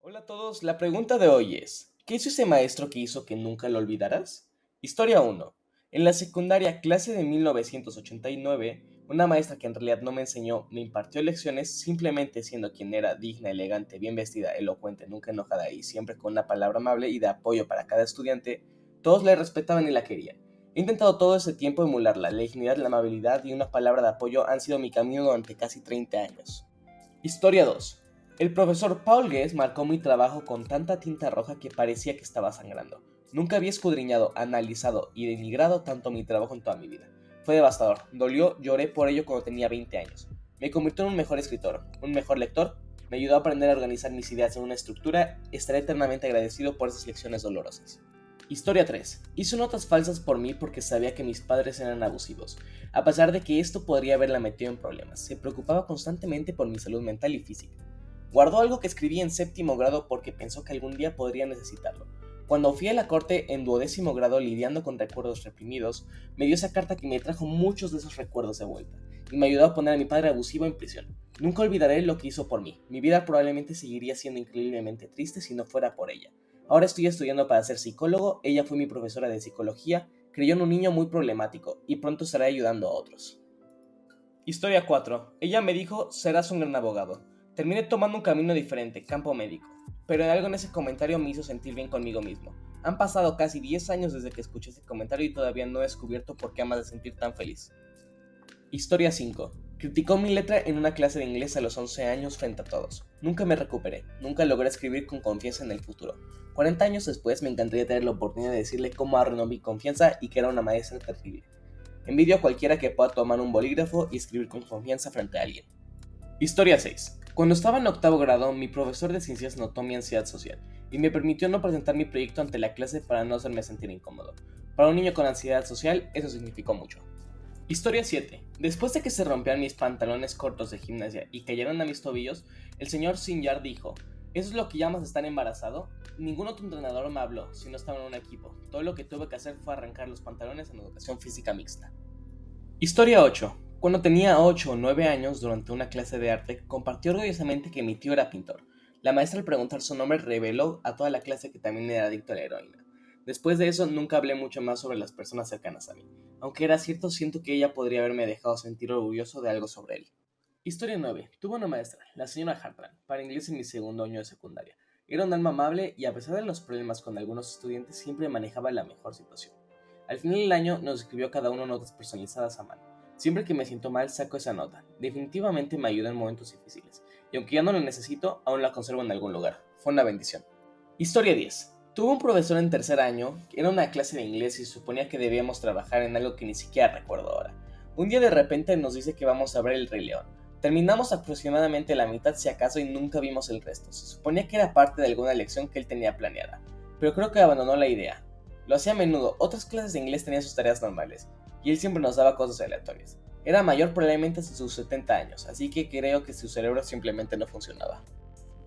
Hola a todos, la pregunta de hoy es, ¿qué hizo ese maestro que hizo que nunca lo olvidarás? Historia uno. En la secundaria clase de 1989, una maestra que en realidad no me enseñó, me impartió lecciones simplemente siendo quien era, digna, elegante, bien vestida, elocuente, nunca enojada y siempre con una palabra amable y de apoyo para cada estudiante. Todos la respetaban y la querían. He intentado todo ese tiempo emularla, la dignidad, la amabilidad y una palabra de apoyo han sido mi camino durante casi 30 años. Historia 2. El profesor Paul Guess marcó mi trabajo con tanta tinta roja que parecía que estaba sangrando. Nunca había escudriñado, analizado y denigrado tanto mi trabajo en toda mi vida. Fue devastador, dolió, lloré por ello cuando tenía 20 años. Me convirtió en un mejor escritor, un mejor lector, me ayudó a aprender a organizar mis ideas en una estructura, estaré eternamente agradecido por esas lecciones dolorosas. Historia 3. Hizo notas falsas por mí porque sabía que mis padres eran abusivos. A pesar de que esto podría haberla metido en problemas, se preocupaba constantemente por mi salud mental y física. Guardó algo que escribí en séptimo grado porque pensó que algún día podría necesitarlo. Cuando fui a la corte en duodécimo grado lidiando con recuerdos reprimidos, me dio esa carta que me trajo muchos de esos recuerdos de vuelta, y me ayudó a poner a mi padre abusivo en prisión. Nunca olvidaré lo que hizo por mí. Mi vida probablemente seguiría siendo increíblemente triste si no fuera por ella. Ahora estoy estudiando para ser psicólogo, ella fue mi profesora de psicología, creyó en un niño muy problemático, y pronto estaré ayudando a otros. Historia 4. Ella me dijo, serás un gran abogado. Terminé tomando un camino diferente, campo médico. Pero en algo en ese comentario me hizo sentir bien conmigo mismo. Han pasado casi 10 años desde que escuché ese comentario y todavía no he descubierto por qué amas de sentir tan feliz. Historia 5. Criticó mi letra en una clase de inglés a los 11 años frente a todos. Nunca me recuperé, nunca logré escribir con confianza en el futuro. 40 años después me encantaría tener la oportunidad de decirle cómo arruinó mi confianza y que era una maestra terrible. Envidio a cualquiera que pueda tomar un bolígrafo y escribir con confianza frente a alguien. Historia 6. Cuando estaba en octavo grado, mi profesor de ciencias notó mi ansiedad social y me permitió no presentar mi proyecto ante la clase para no hacerme sentir incómodo. Para un niño con ansiedad social, eso significó mucho. Historia 7. Después de que se rompieran mis pantalones cortos de gimnasia y cayeran a mis tobillos, el señor Sinyar dijo, ¿eso es lo que llamas estar embarazado? Ningún otro entrenador me habló si no estaba en un equipo. Todo lo que tuve que hacer fue arrancar los pantalones en educación física mixta. Historia 8. Cuando tenía 8 o 9 años, durante una clase de arte, compartió orgullosamente que mi tío era pintor. La maestra al preguntar su nombre reveló a toda la clase que también era adicto a la heroína. Después de eso nunca hablé mucho más sobre las personas cercanas a mí. Aunque era cierto, siento que ella podría haberme dejado sentir orgulloso de algo sobre él. Historia 9. Tuve una maestra, la señora Hartman, para inglés en mi segundo año de secundaria. Era un alma amable y a pesar de los problemas con algunos estudiantes siempre manejaba la mejor situación. Al final del año nos escribió cada uno notas personalizadas a mano. Siempre que me siento mal saco esa nota. Definitivamente me ayuda en momentos difíciles. Y aunque ya no la necesito, aún la conservo en algún lugar. Fue una bendición. Historia 10. Tuve un profesor en tercer año, que era una clase de inglés y suponía que debíamos trabajar en algo que ni siquiera recuerdo ahora. Un día de repente nos dice que vamos a ver el Rey León. Terminamos aproximadamente la mitad si acaso y nunca vimos el resto. Se suponía que era parte de alguna lección que él tenía planeada. Pero creo que abandonó la idea. Lo hacía a menudo, otras clases de inglés tenían sus tareas normales, y él siempre nos daba cosas aleatorias. Era mayor probablemente hasta sus 70 años, así que creo que su cerebro simplemente no funcionaba.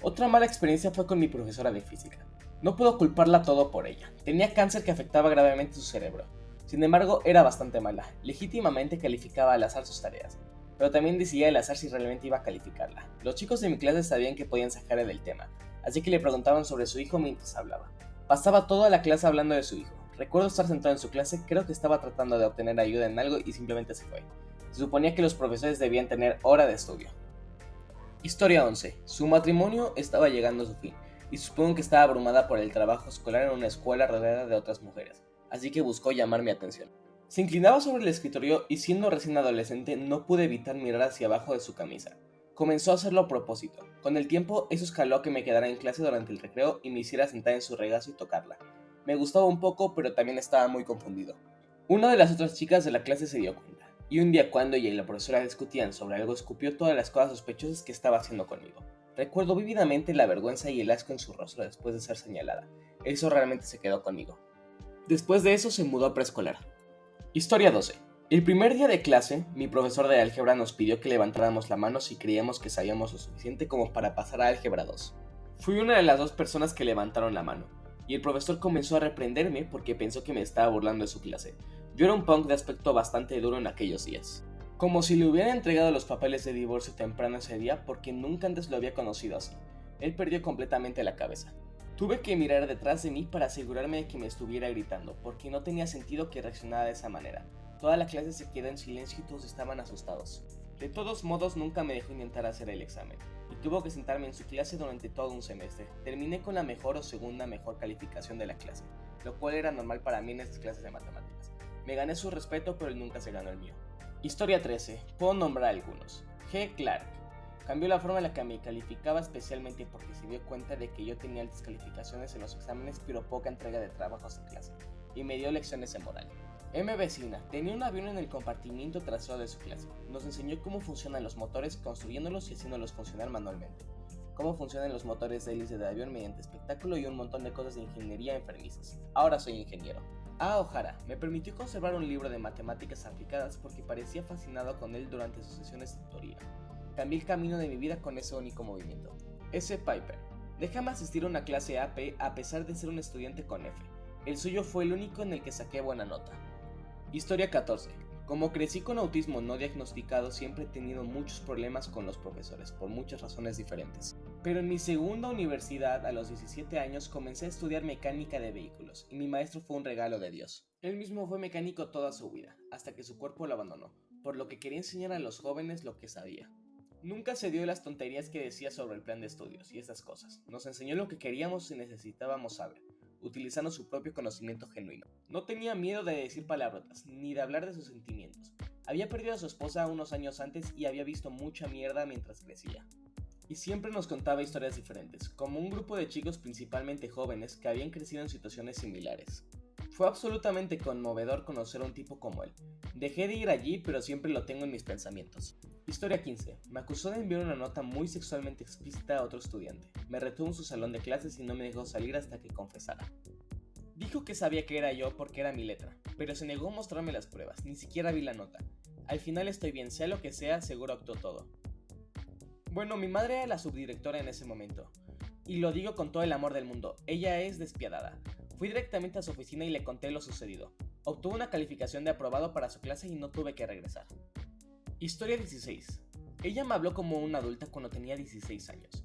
Otra mala experiencia fue con mi profesora de física. No puedo culparla todo por ella. Tenía cáncer que afectaba gravemente su cerebro. Sin embargo, era bastante mala. Legítimamente calificaba al azar sus tareas, pero también decidía al azar si realmente iba a calificarla. Los chicos de mi clase sabían que podían sacarle del tema, así que le preguntaban sobre su hijo mientras hablaba. Pasaba toda la clase hablando de su hijo. Recuerdo estar sentado en su clase, creo que estaba tratando de obtener ayuda en algo y simplemente se fue. Se suponía que los profesores debían tener hora de estudio. Historia 11. Su matrimonio estaba llegando a su fin, y supongo que estaba abrumada por el trabajo escolar en una escuela rodeada de otras mujeres, así que buscó llamar mi atención. Se inclinaba sobre el escritorio y siendo recién adolescente no pude evitar mirar hacia abajo de su camisa. Comenzó a hacerlo a propósito. Con el tiempo eso escaló a que me quedara en clase durante el recreo y me hiciera sentar en su regazo y tocarla. Me gustaba un poco, pero también estaba muy confundido. Una de las otras chicas de la clase se dio cuenta, y un día cuando ella y la profesora discutían sobre algo escupió todas las cosas sospechosas que estaba haciendo conmigo. Recuerdo vívidamente la vergüenza y el asco en su rostro después de ser señalada. Eso realmente se quedó conmigo. Después de eso se mudó a preescolar. Historia 12. El primer día de clase, mi profesor de álgebra nos pidió que levantáramos la mano si creíamos que sabíamos lo suficiente como para pasar a álgebra 2. Fui una de las dos personas que levantaron la mano, y el profesor comenzó a reprenderme porque pensó que me estaba burlando de su clase. Yo era un punk de aspecto bastante duro en aquellos días. Como si le hubiera entregado los papeles de divorcio temprano ese día porque nunca antes lo había conocido así. Él perdió completamente la cabeza. Tuve que mirar detrás de mí para asegurarme de que me estuviera gritando, porque no tenía sentido que reaccionara de esa manera. Toda la clase se quedó en silencio y todos estaban asustados. De todos modos, nunca me dejó intentar hacer el examen, y tuvo que sentarme en su clase durante todo un semestre. Terminé con la mejor o segunda mejor calificación de la clase, lo cual era normal para mí en estas clases de matemáticas. Me gané su respeto, pero él nunca se ganó el mío. Historia 13. Puedo nombrar algunos. G. Clark. Cambió la forma en la que me calificaba, especialmente porque se dio cuenta de que yo tenía altas calificaciones en los exámenes pero poca entrega de trabajos en clase, y me dio lecciones de moral. M. Vecina tenía un avión en el compartimiento trasero de su clase. Nos enseñó cómo funcionan los motores construyéndolos y haciéndolos funcionar manualmente, cómo funcionan los motores de hélice de avión mediante espectáculo y un montón de cosas de ingeniería enfermizas. Ahora soy ingeniero. A. O'Hara me permitió conservar un libro de matemáticas aplicadas porque parecía fascinado con él durante sus sesiones de tutoría. Cambié el camino de mi vida con ese único movimiento. S. Piper. Déjame asistir a una clase AP a pesar de ser un estudiante con F. El suyo fue el único en el que saqué buena nota. Historia 14. Como crecí con autismo no diagnosticado, siempre he tenido muchos problemas con los profesores, por muchas razones diferentes. Pero en mi segunda universidad, a los 17 años, comencé a estudiar mecánica de vehículos, y mi maestro fue un regalo de Dios. Él mismo fue mecánico toda su vida, hasta que su cuerpo lo abandonó, por lo que quería enseñar a los jóvenes lo que sabía. Nunca se dio las tonterías que decía sobre el plan de estudios y esas cosas. Nos enseñó lo que queríamos y necesitábamos saber, utilizando su propio conocimiento genuino. No tenía miedo de decir palabrotas, ni de hablar de sus sentimientos. Había perdido a su esposa unos años antes y había visto mucha mierda mientras crecía. Y siempre nos contaba historias diferentes, como un grupo de chicos principalmente jóvenes que habían crecido en situaciones similares. Fue absolutamente conmovedor conocer a un tipo como él. Dejé de ir allí, pero siempre lo tengo en mis pensamientos. Historia 15. Me acusó de enviar una nota muy sexualmente explícita a otro estudiante. Me retuvo en su salón de clases y no me dejó salir hasta que confesara. Dijo que sabía que era yo porque era mi letra, pero se negó a mostrarme las pruebas, ni siquiera vi la nota. Al final estoy bien, sea lo que sea, seguro actuó todo. Bueno, mi madre era la subdirectora en ese momento, y lo digo con todo el amor del mundo, ella es despiadada. Fui directamente a su oficina y le conté lo sucedido. Obtuvo una calificación de aprobado para su clase y no tuve que regresar. Historia 16. Ella me habló como una adulta cuando tenía 16 años.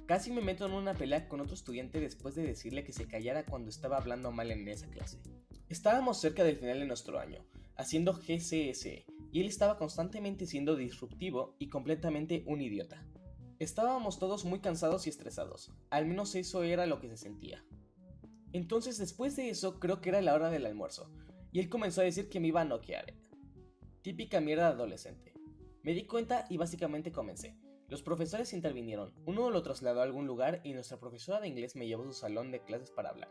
Casi me meto en una pelea con otro estudiante después de decirle que se callara cuando estaba hablando mal en esa clase. Estábamos cerca del final de nuestro año, haciendo GCSE, y él estaba constantemente siendo disruptivo y completamente un idiota. Estábamos todos muy cansados y estresados, al menos eso era lo que se sentía. Entonces después de eso creo que era la hora del almuerzo, y él comenzó a decir que me iba a noquear. Típica mierda de adolescente. Me di cuenta y básicamente comencé. Los profesores intervinieron, uno lo trasladó a algún lugar y nuestra profesora de inglés me llevó a su salón de clases para hablar.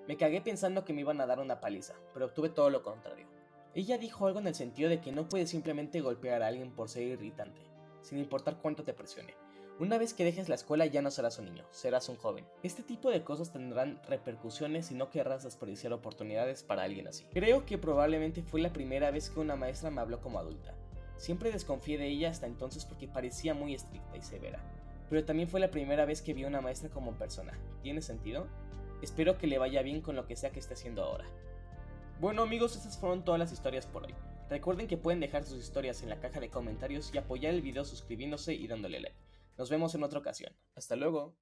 Me cagué pensando que me iban a dar una paliza, pero obtuve todo lo contrario. Ella dijo algo en el sentido de que no puedes simplemente golpear a alguien por ser irritante, sin importar cuánto te presione. Una vez que dejes la escuela ya no serás un niño, serás un joven. Este tipo de cosas tendrán repercusiones y no querrás desperdiciar oportunidades para alguien así. Creo que probablemente fue la primera vez que una maestra me habló como adulta. Siempre desconfié de ella hasta entonces porque parecía muy estricta y severa. Pero también fue la primera vez que vi a una maestra como persona. ¿Tiene sentido? Espero que le vaya bien con lo que sea que esté haciendo ahora. Bueno amigos, estas fueron todas las historias por hoy. Recuerden que pueden dejar sus historias en la caja de comentarios y apoyar el video suscribiéndose y dándole like. Nos vemos en otra ocasión. Hasta luego.